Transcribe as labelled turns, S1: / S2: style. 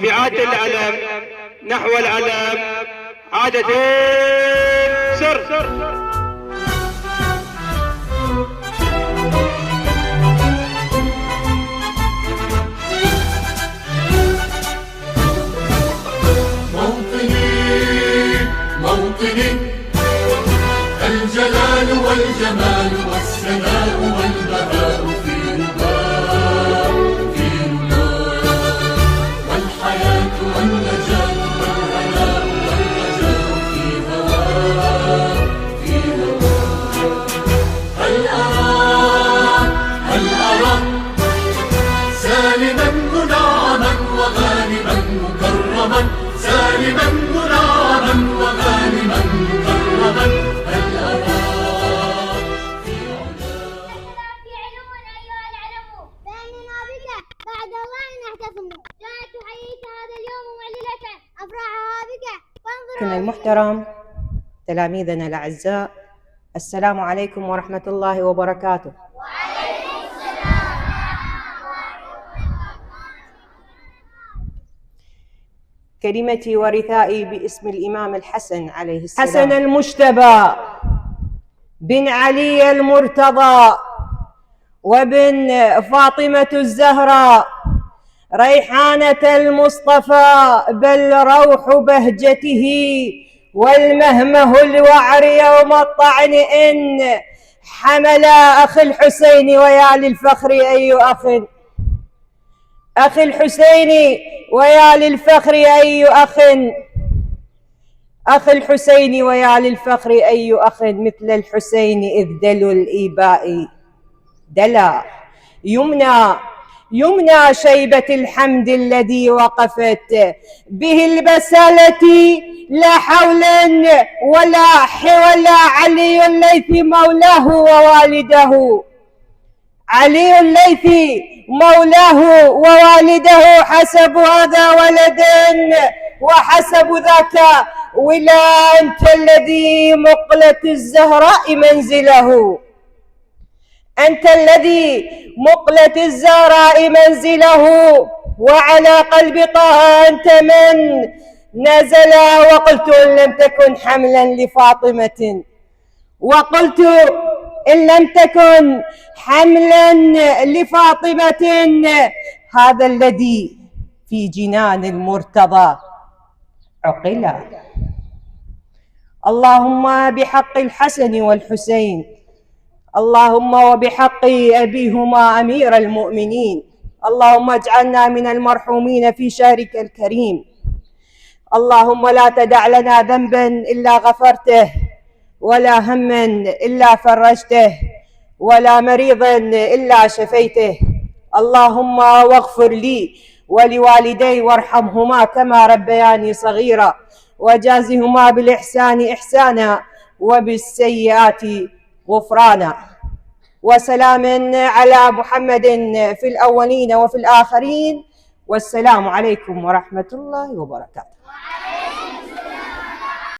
S1: رافعات العلم نحو العلم عادة سر.
S2: موطني الجلال والجمال والسناء والبهاء في رباء والحياة والنجاة والهناء والرجاء في هواء هل أرى سالما منعما وغانما مكرما سالما منعما وغانما مكرما هل أرى في
S3: علونا أيها العلماء فإننا بك بعد الله نحتفظ جاءت تحييك هذا اليوم معللة أفراحها بك
S4: كنا المحترم تلاميذنا الأعزاء، السلام عليكم ورحمة الله وبركاته.
S3: وعليكم السلام
S4: كلمتي ورثائي باسم الإمام الحسن عليه السلام، حسن المجتبى بن علي المرتضى وبن فاطمة الزهراء ريحانة المصطفى بل روح بهجته والمهمه الوعر يوم الطعن إن حمل أخي الحسين ويا للفخر أي أخي الحسين ويا للفخر أي أخي الحسين ويا للفخر أي أخ مثل الحسين إذ دلو الإيباء دلا يمنى شيبة الحمد الذي وقفت به البسالة لا حول ولا علي الليث مولاه ووالده علي الليث مولاه ووالده حسب هذا ولد وحسب ذاك ولا أنت الذي مقلة الزهراء منزله أنت الذي مقلة الزهراء منزله وعلى قلب طه أنت من نزل وقلت إن لم تكن حملا لفاطمة وقلت إن لم تكن حملا لفاطمة هذا الذي في جنان المرتضى عقلا. اللهم بحق الحسن والحسين، اللهم وبحق أبيهما أمير المؤمنين، اللهم اجعلنا من المرحومين في شهرك الكريم. اللهم لا تدع لنا ذنبا إلا غفرته ولا هما إلا فرجته ولا مريضا إلا شفيته. اللهم واغفر لي ولوالدي وارحمهما كما ربياني صغيرا وجازهما بالإحسان إحسانا وبالسيئات غفرانا. وسلام على محمد في الأولين وفي الآخرين، والسلام عليكم ورحمة الله وبركاته.